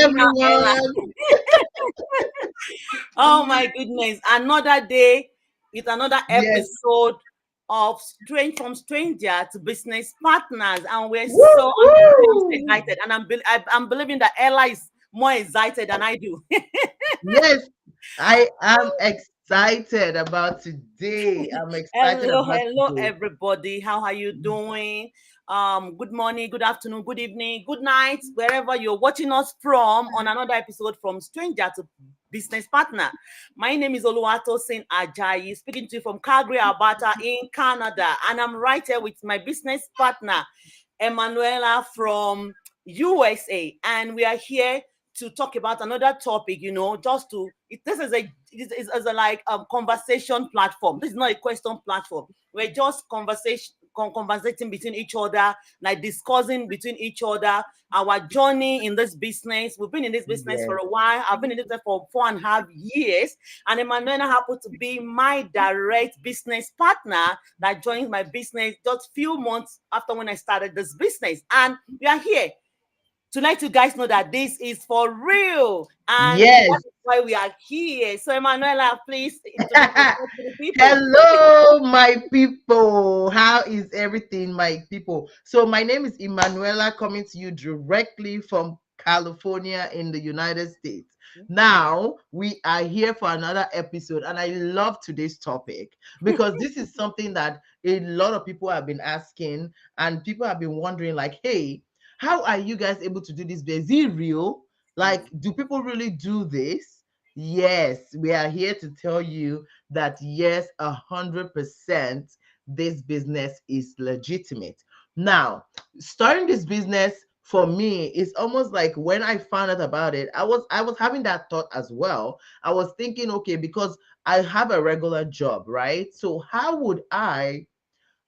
Ella. everyone. Oh my goodness. Another day with another Yes. episode of Strange from Stranger to Business Partners. And we're so Woo-hoo! excited. And I'm believing that Ella is more excited than I do. Yes, I am excited about today. I'm excited Hello, about hello, today. everybody. How are you doing? Good morning, good afternoon, good evening, good night, wherever you're watching us from on another episode from Stranger to Business Partner. My name is Oluwatosin Ajayi, speaking to you from Calgary, Alberta, in Canada, and I'm right here with my business partner, Emanuela from USA, and we are here to talk about another topic, just to this is a like a conversation platform. This is not a question platform. We're just conversating between each other, like discussing between each other our journey in this business. We've been in this business for Yes, a while. I've been in this business for 4.5 years, and Emanuela happened to be my direct business partner that joined my business just few months after when I started this business. And we are here to let you guys know that this is for real. And yes. that is why we are here. So, Emanuela, please introduce yourself to the people. Hello, my people. How is everything, my people? So, my name is Emanuela, coming to you directly from California in the United States. Now, we are here for another episode, and I love today's topic because this is something that a lot of people have been asking, and people have been wondering, like, hey, how are you guys able to do this? Is it real? Like, do people really do this? Yes, we are here to tell you that yes, 100% this business is legitimate. Now, starting this business for me is almost like when I found out about it, I was having that thought as well. I was thinking, okay, because I have a regular job, right? So how would I,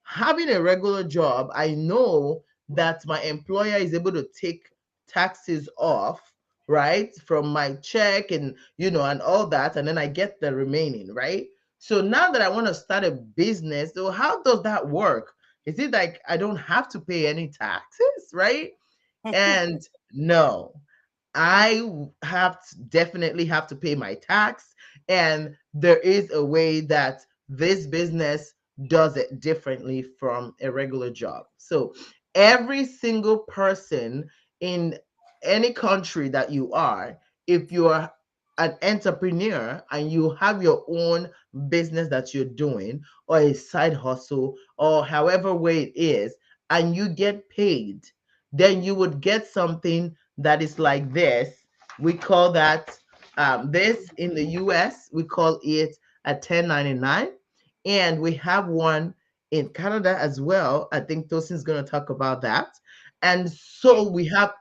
having a regular job, I know that my employer is able to take taxes off, right, from my check and and all that, and then I get the remaining, right? So now that I want to start a business, so how does that work? Is it like I don't have to pay any taxes, right? And no, definitely have to pay my tax. And there is a way that this business does it differently from a regular job. So every single person in any country that you are, if you're an entrepreneur and you have your own business that you're doing, or a side hustle, or however way it is, and you get paid, then you would get something that is like this. We call that this in the US, we call it a 1099. And we have one in Canada as well. I think Tosin's going to talk about that. And so we have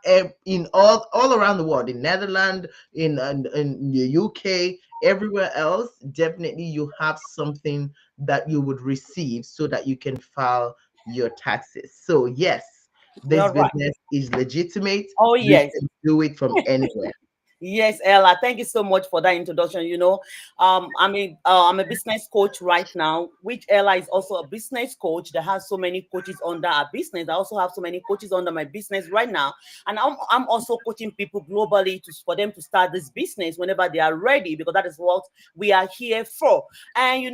in all around the world, in Netherlands, in the UK, everywhere else, definitely you have something that you would receive so that you can file your taxes. So yes, this You're right. business is legitimate. Oh, You yes. can do it from anywhere. Yes, Ella, thank you so much for that introduction. I'm a business coach right now, which Ella is also a business coach that has so many coaches under our business. I also have so many coaches under my business right now, and I'm also coaching people globally for them to start this business whenever they are ready, because that is what we are here for. And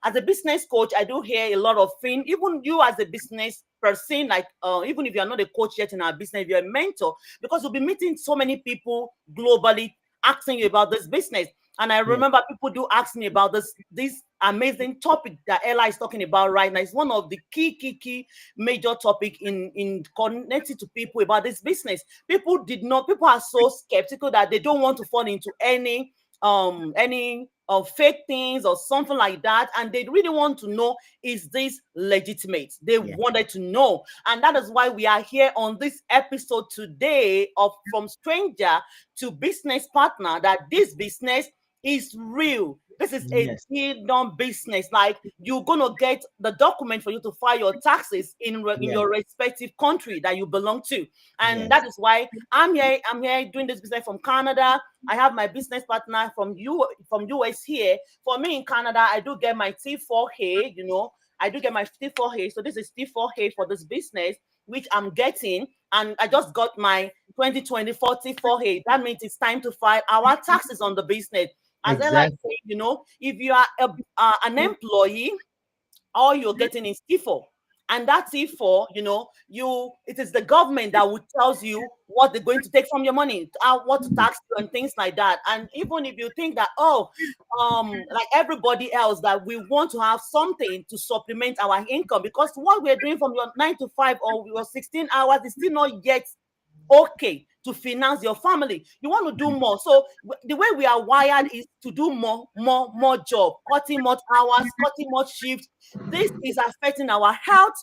as a business coach, I do hear a lot of things. Even you as a business person, like even if you're not a coach yet in our business, you're a mentor, because you'll be meeting so many people globally asking you about this business. And I Yeah. remember people do ask me about this amazing topic that Ella is talking about right now. It's one of the key major topic in connecting to people about this business. People are so skeptical that they don't want to fall into any fake things or something like that, and they really want to know, is this legitimate? They Yeah. wanted to know, and that is why we are here on this episode today of From Stranger to Business Partner, that this business is real. This is a Yes. deal done business. Like, you're gonna get the document for you to file your taxes in Yeah. your respective country that you belong to, and Yes. that is why I'm here. I'm here doing this business from Canada. I have my business partner from US here. For me in Canada, I do get my T4A. I do get my T4A. So this is T4A for this business, which I'm getting, and I just got my 2020 that means it's time to file our taxes on the business. As Ella Exactly. said, if you are an employee, all you're getting is T4. And that T4, it is the government that would tells you what they're going to take from your money, what to tax you and things like that. And even if you think that, like everybody else, that we want to have something to supplement our income, because what we're doing from your 9 to 5 or your 16 hours is still not yet okay to finance your family. You want to do more. So the way we are wired is to do more job, cutting more hours, cutting more shifts. This is affecting our health.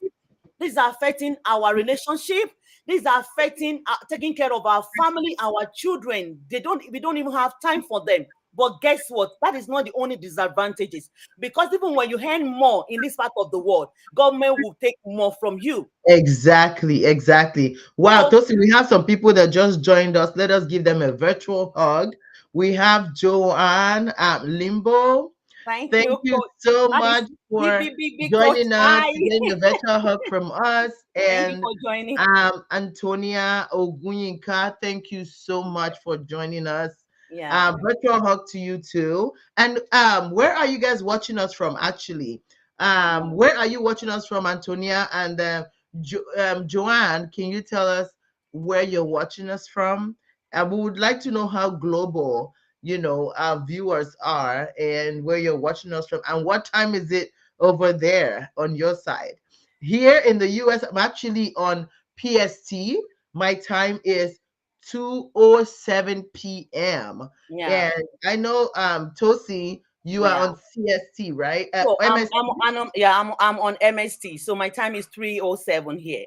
This is affecting our relationship. This is affecting taking care of our family, our children. We don't even have time for them. But guess what? That is not the only disadvantages. Because even when you earn more in this part of the world, government will take more from you. Exactly, exactly. Wow, So Tosi, we have some people that just joined us. Let us give them a virtual hug. We have Joanne at Limbo. thank Thank you, you coach. so That is much big, for big, big, big coach. joining us, Hi. getting a virtual hug from us. Thank you And for joining. Antonia Ogunyinka, thank you so much for joining us. Yeah. Virtual hug to you too. And where are you guys watching us from actually? Where are you watching us from, Antonia? And Joanne, can you tell us where you're watching us from? We would like to know how global, our viewers are, and where you're watching us from, and what time is it over there on your side. Here in the US, I'm actually on PST. My time is 2:07 p.m. Yeah. And I know Tosi, you are Yeah. on CST, right? So MST. I'm on MST. So my time is 3:07 here.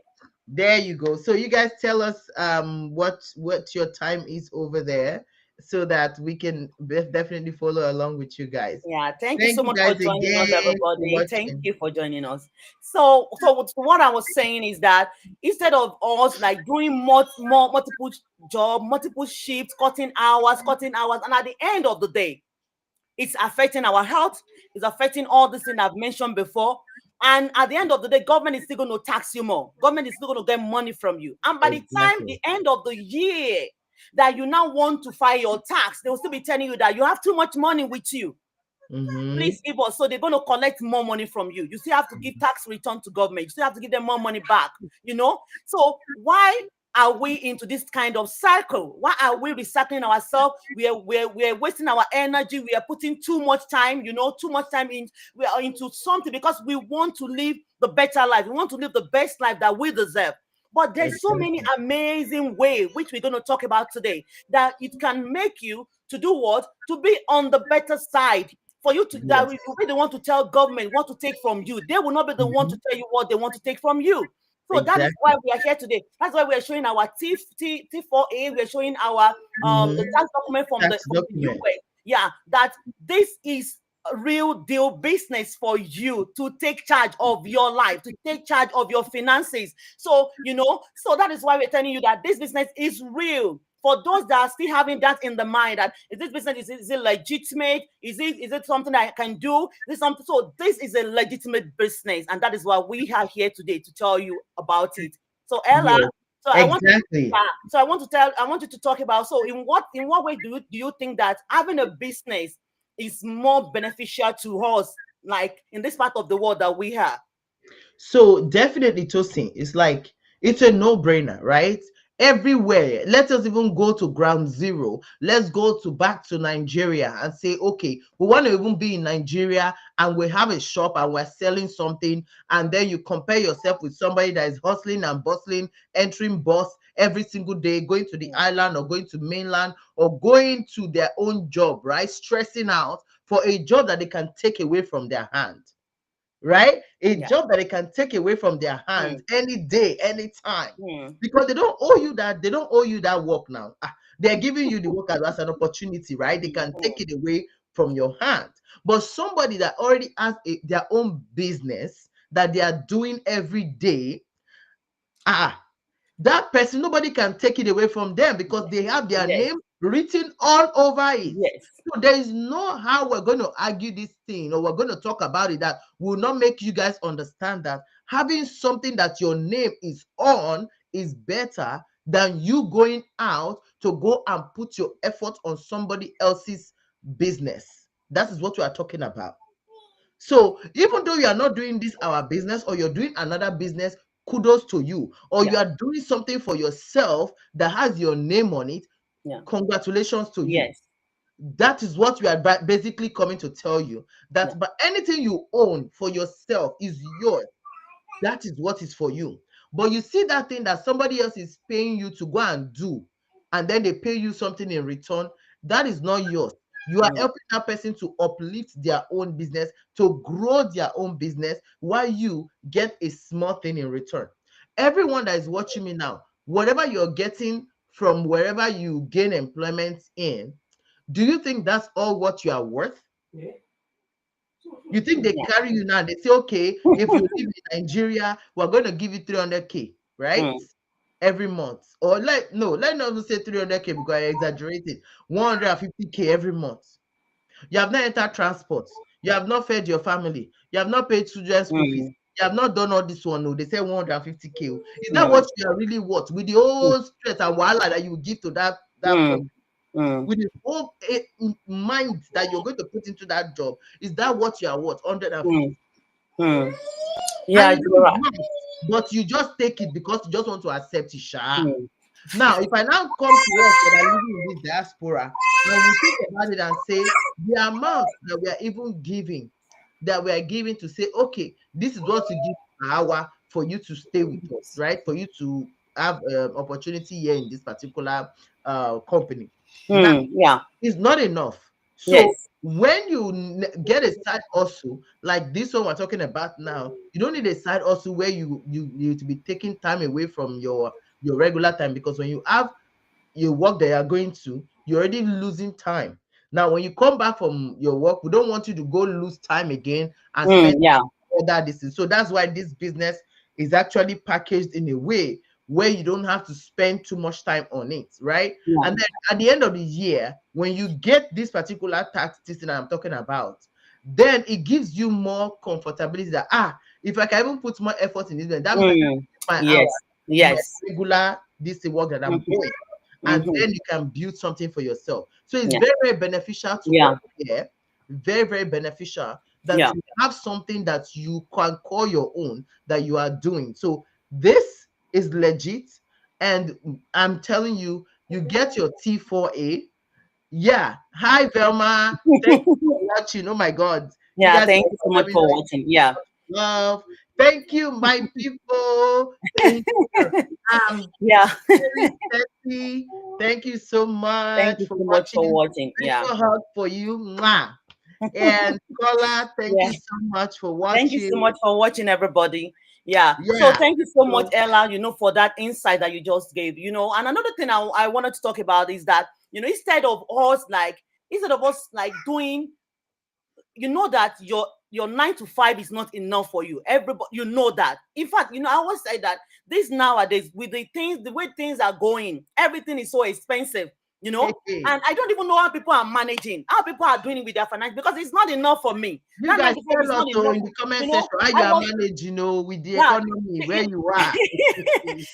There you go. So you guys tell us what your time is over there, so that we can definitely follow along with you guys. Yeah, thank you Thank so you much for guys joining us, again for everybody. Thank watching. you for joining us. So what I was saying is that instead of us like doing more multiple job, multiple shifts, cutting hours, and at the end of the day, it's affecting our health, it's affecting all the things I've mentioned before. And at the end of the day, government is still going to tax you more. Government is still going to get money from you. And by the time Exactly. the end of the year that you now want to file your tax, they will still be telling you that you have too much money with you. Mm-hmm. Please give us. So they're going to collect more money from you. You still have to give tax return to government. You still have to give them more money back. So why are we into this kind of cycle? Why are we recycling ourselves? We are wasting our energy. We are putting too much time, too much time in. We are into something because we want to live the better life. We want to live the best life that we deserve. But there's so many Exactly. amazing ways which we're going to talk about today that it can make you to do what? To be on the better side. For you to that Yes. the way they want to tell government what to take from you, they will not be the one Mhm. to tell you what they want to take from you. So that is why Exactly. we are here today. That's why we are showing our T4A. We are showing our the Mhm. tax document from the Tax from the document. US. Yeah, that this is a real deal business for you to take charge of your life, to take charge of your finances. So that is why we're telling you that this business is real. For those that are still having that in the mind, that is this business is it legitimate? Is it something I can do? This something so this is a legitimate business, and that is why we are here today to tell you about it. So Ella, Yes. so I want to Exactly. yeah, I want you to talk about, so in what way do you think that having a business is more beneficial to us, like in this part of the world that we are? So definitely toasting is like, it's a no-brainer, right? Everywhere. Let us even go to ground zero. Let's go to back to Nigeria and say, okay, we want to even be in Nigeria and we have a shop and we're selling something, and then you compare yourself with somebody that is hustling and bustling, entering bus every single day, going to the island or going to mainland or going to their own job, right? Stressing out for a job that they can take away from their hand, right? A Yeah. job that they can take away from their hands Mm, any day, anytime. mm, Because they don't owe you that work now. They're giving you the work as an opportunity, right? They can take mm. it away from your hand. But somebody that already has their own business that they are doing every day, ah, that person, nobody can take it away from them because Yes. they have their Yes. name written all over it. Yes. So there is no how we're going to argue this thing, or we're going to talk about it, that will not make you guys understand that having something that your name is on is better than you going out to go and put your effort on somebody else's business. That is what we are talking about. So even though you are not doing this our business, or you're doing another business, kudos to you. Or Yeah. you are doing something for yourself that has your name on it, Yeah. congratulations to you. Yes. That is what we are basically coming to tell you, Yeah. that but anything you own for yourself is yours. That is what is for you. But you see that thing that somebody else is paying you to go and do, and then they pay you something in return, that is not yours. You are Mm. helping that person to uplift their own business, to grow their own business, while you get a small thing in return. Everyone that is watching me now, whatever you're getting from wherever you gain employment in, do you think that's all what you are worth? You think they Yeah. carry you now? They say, okay, if you live in Nigeria, we're going to give you 300K, right? Mm. Every month. Or let not even say 300K because I exaggerated. 150K every month. You have not entered transport. You have not fed your family. You have not paid children's school fees. Mm. You have not done all this one. No, they say 150K. Is that Mm. what you are really worth? With the whole stress and wahala that you give to that company, Mm. Mm. with the whole mind that you're going to put into that job, is that what you are worth? 150. Mm. Mm. And Yeah, you know you're it's right. not, but you just take it because you just want to accept it, sha. Mm. Now, if I now come to us that are living in this diaspora, and we think about it and say the amount that we are even giving, that we are giving to say, okay, this is what you give per hour for you to stay with us, right? For you to have opportunity here in this particular company. Now, Mm. Yeah. it's not enough. So Yes. when you get a side hustle like this one we're talking about now, you don't need a side hustle where you need to be taking time away from your regular time, because when you have your work that you're going to, you're already losing time. Now, when you come back from your work, we don't want you to go lose time again and spend Mm. Yeah. other distance. So that's why this business is actually packaged in a way where you don't have to spend too much time on it, right? Yeah. And then at the end of the year, when you get this particular tax system that I'm talking about, then it gives you more comfortability that if I can even put more effort in this, then that means I Mm. can my Yes. hours in my Yes. regular this work that I'm Mm-hmm. doing, and Mm-hmm. then you can build something for yourself. So it's Yeah. very, very beneficial to Yeah. us here. Very, very beneficial that Yeah. you have something that you can call your own that you are doing. So this is legit. And I'm telling you, you get your T4A. Yeah. Hi, Velma. Thank you for watching. Oh my God. You Yeah. guys Thank are you so much overwhelming for us watching. Yeah. with love. Thank you, my people. Thank you. I'm Yeah. very happy. Thank you so Thank much you for so much for watching. watching. Yeah. Virtual hug for you. Mwah. And Kola, thank Yeah. you so much for Thank you so watching. much for watching, everybody. Yeah. So Yeah. thank you so much, So, Ella, for that insight that you just gave, And another thing I wanted to talk about is that, instead of us like doing, that your 9 to 5 is not enough for you. Everybody, that. In fact, I always say that this nowadays, with the way things are going, everything is so expensive, hey, hey. and I don't even know how people are managing, how people are doing it with their finance, because it's not enough for me. You That guys 9 to 5 is tell us not so enough. in the comment You know, section how you I are was managed, with the yeah. economy where In, you are.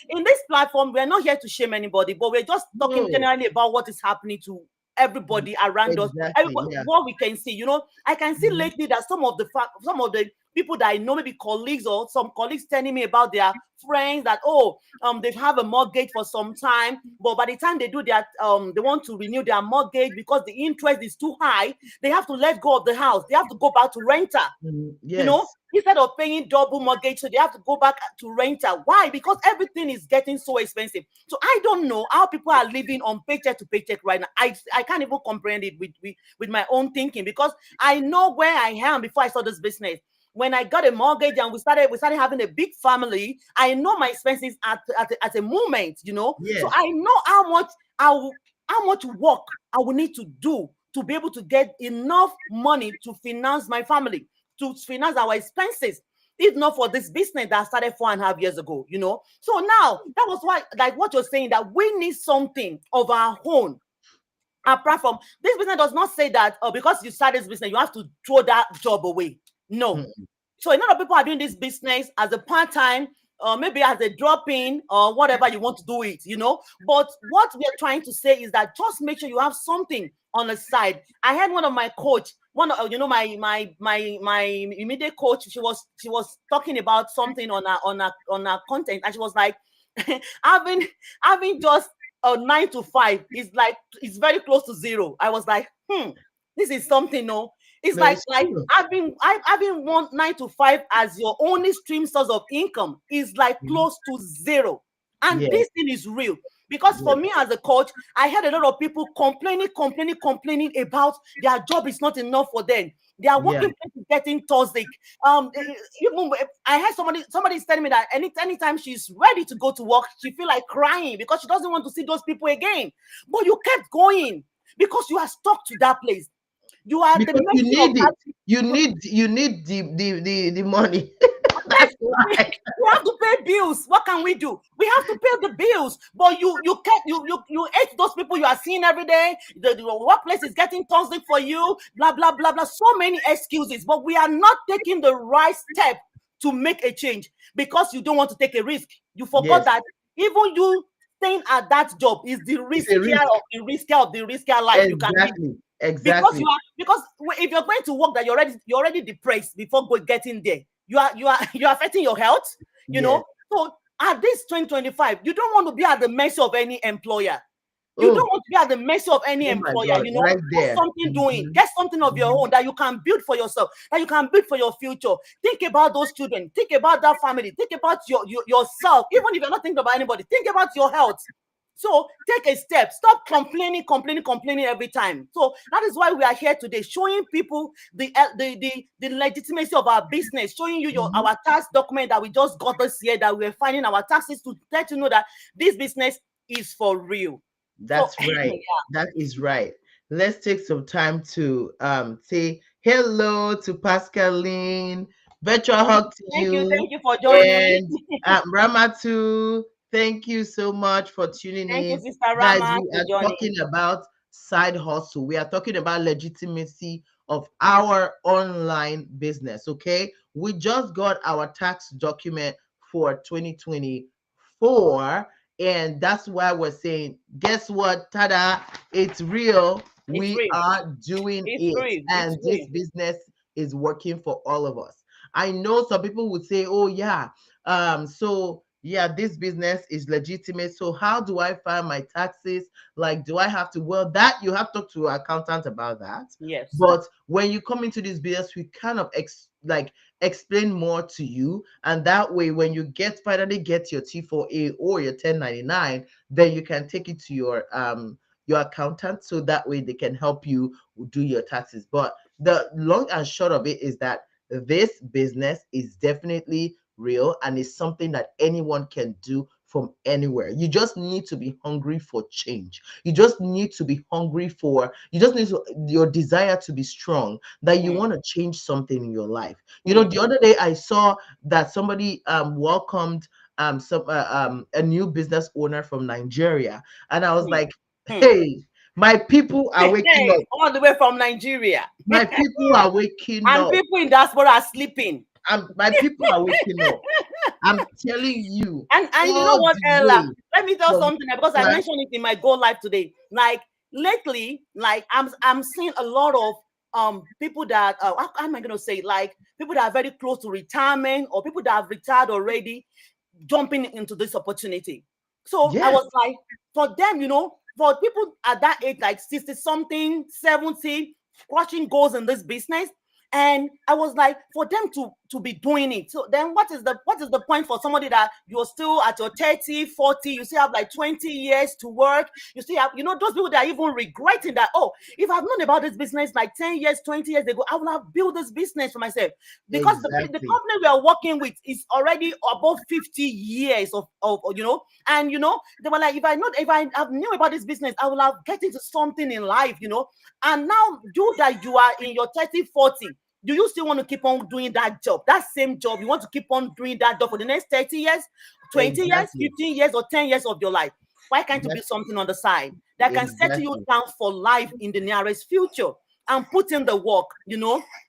in this platform, we're not here to shame anybody, but we're just talking No, generally about what is happening to everybody around us. exactly. Everybody, Yeah. what we can see, I can see Mhm. lately that some of the people that I know, maybe colleagues or some colleagues telling me about their friends that they have a mortgage for some time, but by the time they do that, they want to renew their mortgage because the interest is too high. They have to let go of the house. They have to go back to renter. Yes. Instead of paying double mortgage, so they have to go back to renter. Why? Because everything is getting so expensive. So I don't know how people are living on paycheck to paycheck right now. I can't even comprehend it with my own thinking, because I know where I am before I start this business. When I got a mortgage and we started having a big family, I know my expenses at a moment, So Yes. I know how much work I will need to do to be able to get enough money to finance my family, to finance our expenses, if not for this business that started 4.5 years ago. So now that was why, like what you're saying, that we need something of our own. Apart from this business does not say that because you started this business, you have to throw that job away. No. Mm. So a lot of people are doing this business as a part-time. maybe as a drop-in or whatever you want to do it, you know. But what we're trying to say is that just make sure you have something on the side. I had one of my coach, one of my immediate coach. She was talking about something on her content, and she was like, having having just a 9 to 5 is like it's very close to zero. I was like, this is something, no. It's No, like it's like true. having one 9 to 5 as your only stream source of income is like Mhm. close to zero. And Yes, this thing is real. Because for yes, me as a coach, I heard a lot of people complaining about their job is not enough for them. Their yeah. working place is getting toxic. Even I heard somebody telling me that anytime she's ready to go to work, she feel like crying because she doesn't want to see those people again. But you kept going because you are stuck to that place. You are the Because you mercy of need it. that. You need the money. That's Definitely, why. we have to pay bills. What can we do? We have to pay the bills. But you hate those people you are seeing every day. The workplace is getting toxic for you. Blah blah blah blah. So many excuses. But we are not taking the right step to make a change because you don't want to take a risk. You forgot Yes, that even you staying at that job is the it's a riskier risk. of the riskier of the riskier life you can live. Exactly, Because exactly. you are because if you're going to work that you're already depressed before getting there, you're affecting your health, you Yes. know. So at this 2025, you don't want to be at the mercy of any employer. You don't Oh, want to be at the mercy of any oh my employer, God, you know. right Get there. something doing, Mhm, get something of your mhm. own that you can build for yourself, that you can build for your future. Think about those children, think about that family, think about yourself. Even if you're not thinking about anybody, think about your health. So take a step. Stop complaining every time. So that is why we are here today, showing people the legitimacy of our business, showing you Mhm. our tax document that we just got this year, that we're finding our taxes, to let you know that this business is for real. So That's right. That is right. Let's take some time to say hello to Pascaline. Virtual hug to you. thank you for joining. And Ramatu, thank you so much for tuning Thank you, in. Sister Guys, Rama, we for are talking joining. about side hustle. We are talking about legitimacy of our online business. Okay. We just got our tax document for 2024, and that's why we're saying, guess what? Tada, it's real. It's We real. are doing It's it. real. It's And this real. business is working for all of us. I know some people would say, oh, yeah, so yeah, this business is legitimate. So how do I file my taxes? Like, do I have to? Well, that you have to talk to an accountant about that. Yes. But when you come into this business, we kind of explain more to you, and that way when you finally get your T4A or your 1099, then you can take it to your accountant, so that way they can help you do your taxes. But the long and short of it is that this business is definitely real, and it's something that anyone can do from anywhere. You just need to be hungry for change. You just need to be hungry for, you just need your desire to be strong, that you Mm, want to change something in your life. You know, mm, the other day I saw that somebody welcomed a new business owner from Nigeria, and I was mm, like, mm. hey, my people are waking Hey, up. all the way from Nigeria. My people are waking And up. people in diaspora are sleeping. My people are waking up. I'm telling you, And you know all what, the Ella? way Let me tell from something, because I Ghana. mentioned it in my Go Live today. Like lately, like I'm seeing a lot of people that how am I gonna say, like people that are very close to retirement, or people that have retired already, jumping into this opportunity. So I Yes, was like, for them, for people at that age, like 60 something, 70, crushing goals in this business. And I was like, for them to be doing it. So then what is the point for somebody that you're still at your 30, 40, you still have like 20 years to work. You still have, those people that are even regretting that, oh, if I've known about this business like 10 years, 20 years ago, I would have built this business for myself. Because the exactly. company we are working with is already above 50 years of and they were like, if I have knew about this business, I would have get into something in life. And now you that you are in your 30, 40, do you still want to keep on doing that job, that same job? You want to keep on doing that job for the next 30 years, 20 years, Exactly. 15 years, or 10 years of your life? Why can't you That, build something on the side that can settle you exactly. down for life in the nearest future? and put in the work,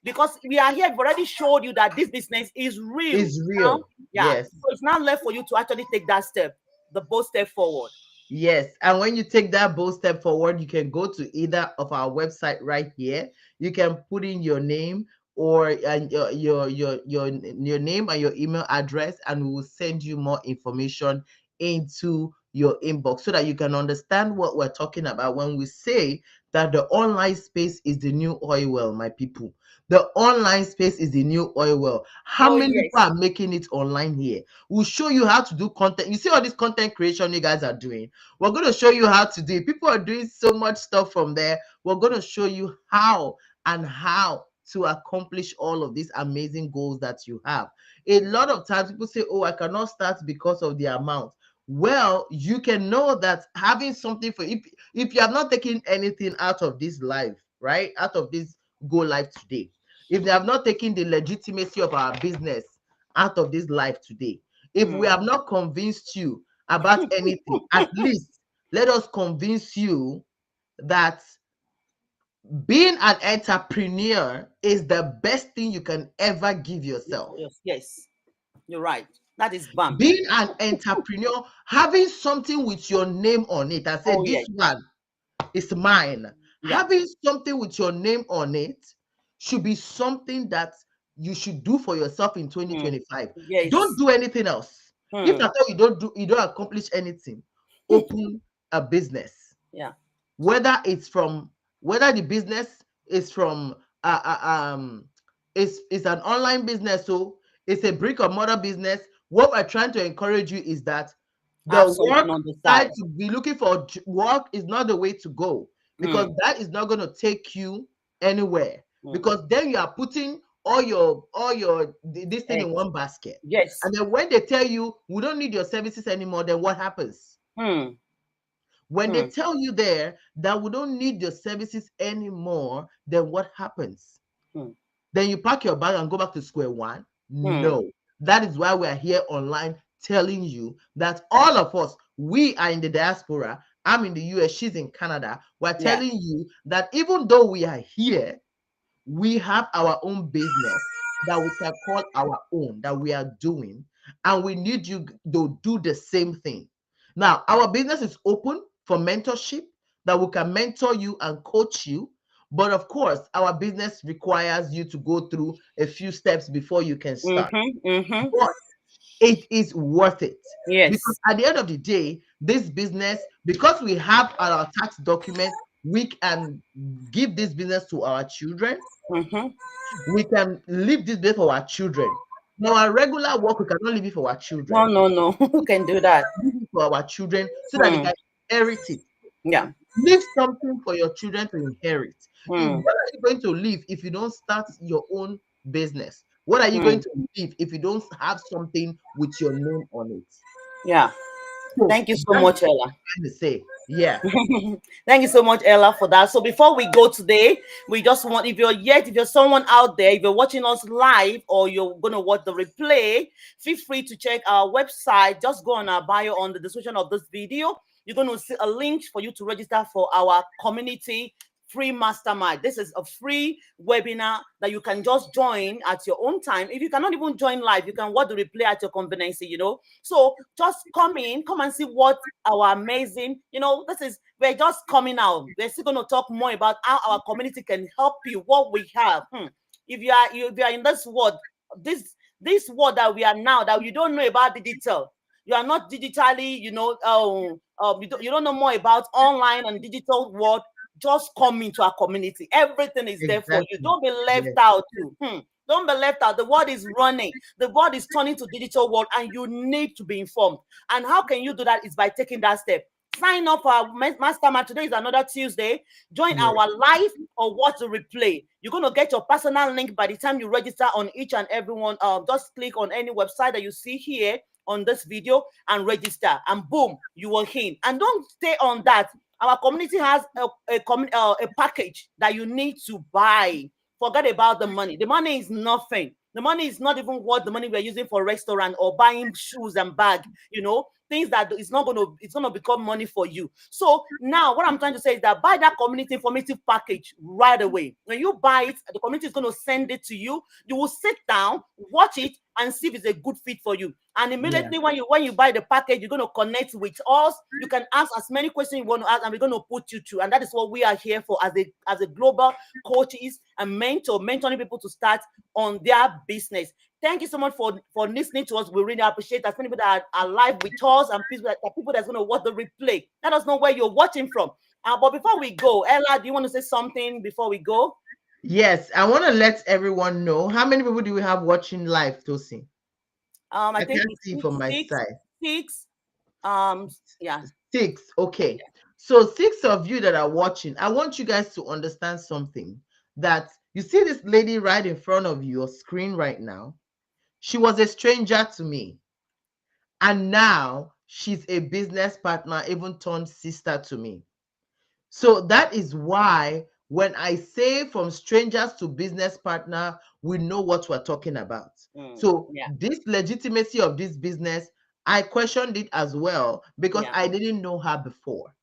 because we are here. We've already showed you that this business is real. It's Now, real. yeah. Yes. So it's now left for you to actually take that step, the bold step forward. Yes, and when you take that bold step forward, you can go to either of our website right here. You can put in your name or your name and your email address, and we will send you more information into your inbox so that you can understand what we're talking about when we say that the online space is the new oil well, my people. The online space is the new oil well. How Oh many yes. people are making it online here? We'll show you how to do content. You see all this content creation you guys are doing. We're going to show you how to do it. People are doing so much stuff from there. We're going to show you how to accomplish all of these amazing goals that you have. A lot of times people say, oh, I cannot start because of the amount. Well, you can know that having something for, if you have not taken anything out of this life, right, out of this go live today, if they have not taken the legitimacy of our business out of this life today, if we have not convinced you about anything, at least let us convince you that being an entrepreneur is the best thing you can ever give yourself. Yes, yes. You're right. That is bam. Being an entrepreneur, having something with your name on it, I said, Oh this yes. one is mine. Yeah. Having something with your name on it should be something that you should do for yourself in Mm. 2025. Don't Yes. do anything else. If Hmm. at all you don't accomplish anything, open a business. Yeah. Whether the business is from uh, uh, um is an online business, so it's a brick or mortar business. What we're trying to encourage you is that Have the something work on the side, side. to be looking for work, is not the way to go, because Mm. that is not going to take you anywhere, Mm. because then you are putting all your this thing in Eggs. one basket. Yes. And then when they tell you we don't need your services anymore, then what happens? Hmm. When they Hmm. tell you there that we don't need your services anymore, then what happens? Hmm. Then you pack your bag and go back to square one? Hmm. No. That is why we are here online telling you that all of us, we are in the diaspora. I'm in the US, she's in Canada. We're Yeah. telling you that even though we are here, we have our own business that we can call our own, that we are doing, and we need you to do the same thing. Now, our business is open for mentorship, that we can mentor you and coach you. But of course, our business requires you to go through a few steps before you can start. Mm-hmm. Mm-hmm. But it is worth it, because Yes. at the end of the day, this business, because we have our tax documents, we can give this business to our children. Mm-hmm. We can leave this bit for our children. Now, our regular work, we cannot leave it for our No, children. no, no. Who can do that? Leave it for our children so that they Hmm. can inherit it. Yeah. Leave something for your children to inherit. Hmm. What are you going to leave if you don't start your own business? What are you going Hmm. to leave if you don't have something with your name on it? Yeah. So Thank you so that's much, what Ella. I'm trying to say. Yeah. Thank you so much, Ella, for that. So before we go today, we just want, if you're someone out there, if you're watching us live or you're gonna watch the replay, feel free to check our website. Just go on our bio on the description of this video. You're gonna see a link for you to register for our community free mastermind. This is a free webinar that you can just join at your own time. If you cannot even join live, you can watch the replay at your convenience. So just come and see what our amazing, this is, we're just coming out. We're still going to talk more about how our community can help you, what we have. If you are in this world, this world that we are now, that you don't know about digital, you are not digitally, you don't know more about online and digital world, just come into our community. Everything is there for you. Exactly. Don't be left Yes. out too. Don't be left out. The world is running. The world is turning to digital world, and you need to be informed. And how can you do that? Is by taking that step. Sign up for our mastermind. Today is another Tuesday. Join Yes. our live or watch the replay. You're going to get your personal link by the time you register on each and every one. Just click on any website that you see here on this video and register, and boom, you will in. And don't stay on that. Our community has a package that you need to buy. Forget about the money. The money is nothing. The money is not even worth the money we're using for restaurant or buying shoes and bag, things that it's gonna become money for you. So now what I'm trying to say is that buy that community informative package right away. When you buy it, the community is going to send it to you. You will sit down, watch it, and see if it's a good fit for you. And Yeah. immediately when you buy the package, you're going to connect with us. You can ask as many questions you want to ask, and we're going to put you through. And that is what we are here for as a global coaches and mentoring people to start on their business. Thank you so much for listening to us. We really appreciate as many people that are live with us and people that's going to watch the replay. Let us know where you're watching from. But before we go, Ella, do you want to say something before we go? Yes, I want to let everyone know how many people do we have watching live, Tosin? I I think can't it's see from my six, side. six. Yeah. Six. Okay. So six of you that are watching, I want you guys to understand something, that you see this lady right in front of your screen right now. She was a stranger to me, and now she's a business partner, even turned sister to me. So that is why when I say from strangers to business partner, we know what we're talking about. So Yeah. this legitimacy of this business, I questioned it as well because Yeah. I didn't know her before.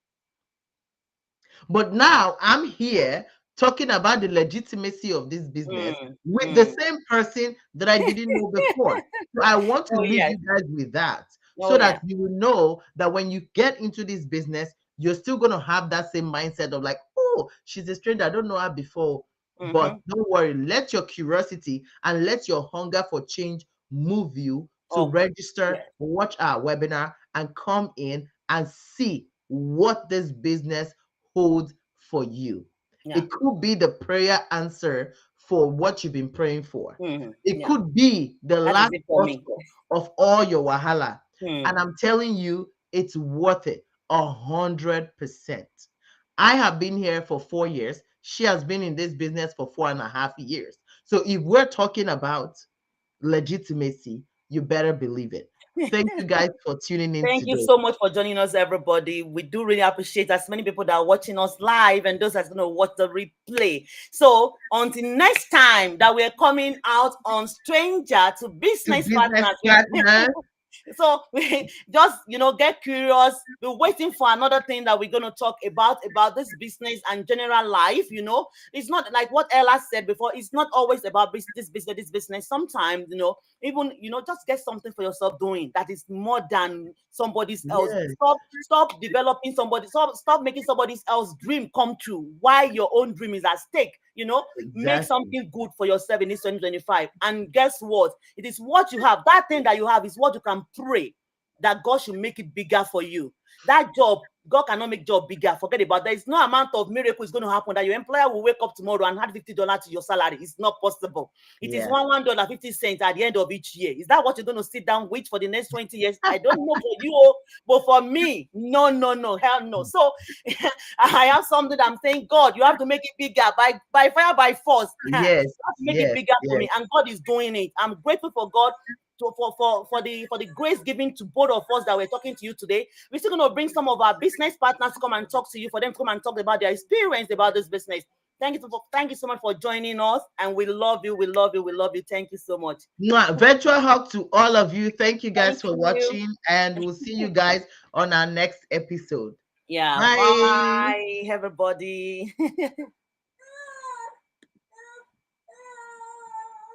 But now I'm here talking about the legitimacy of this business Mm, with the mm. same person that I didn't know before. So I want to Oh leave yes. you guys with that Oh so yeah. that you will know that when you get into this business, you're still going to have that same mindset of like, oh, she's a stranger. I don't know her before. But Mm-hmm. don't worry, let your curiosity and let your hunger for change move you to Okay. register, Yes. watch our webinar, and come in and see what this business holds for you. Yeah. It could be the prayer answer for what you've been praying for. Mm-hmm. It Yeah. could be the That is last it for me. outcome of all your wahala. And Mm. I'm telling you, it's worth it 100%. I have been here for 4 years. She has been in this business for 4.5 years. So if we're talking about legitimacy, you better believe it. Thank you guys for tuning in Thank you today. so much for joining us, everybody. We do really appreciate as many people that are watching us live and those that's going to watch the replay. So until next time that we're coming out on Stranger to To Business business Partners, partners, so we just get curious. We're waiting for another thing that we're going to talk about this business and general life. It's not like what Ella said before. It's not always about this business. Sometimes even just get something for yourself doing that is more than somebody's else. yes, Stop developing somebody. Stop making somebody else dream come true. Why your own dream is at stake. Make exactly. something good for yourself in this 2025. And guess what? It is what you have. That thing that you have is what you can pray that God should make it bigger for you. That job, God cannot make job bigger. Forget about that. There is no amount of miracle is going to happen that your employer will wake up tomorrow and add $50 to your salary. It's not possible. It is Yeah. $1.50 at the end of each year. Is that what you're going to sit down with for the next 20 years? I don't know for you, but for me, no, no, no, hell no. So I have something that I'm saying, God, you have to make it bigger by fire, by force. You have Yes, to make it yes, bigger for yes. me, and God is doing it. I'm grateful for God for the grace given to both of us that we're talking to you today. We're still going to bring some of our business partners to come and talk to you, for them to come and talk about their experience about this business. Thank you so much for joining us, and we love you. We love you. We love you. Thank you so much. Mwah. Virtual hug to all of you. Thank you guys Thank for you. watching, and we'll see you guys on our next episode. Yeah. Bye. Bye, everybody.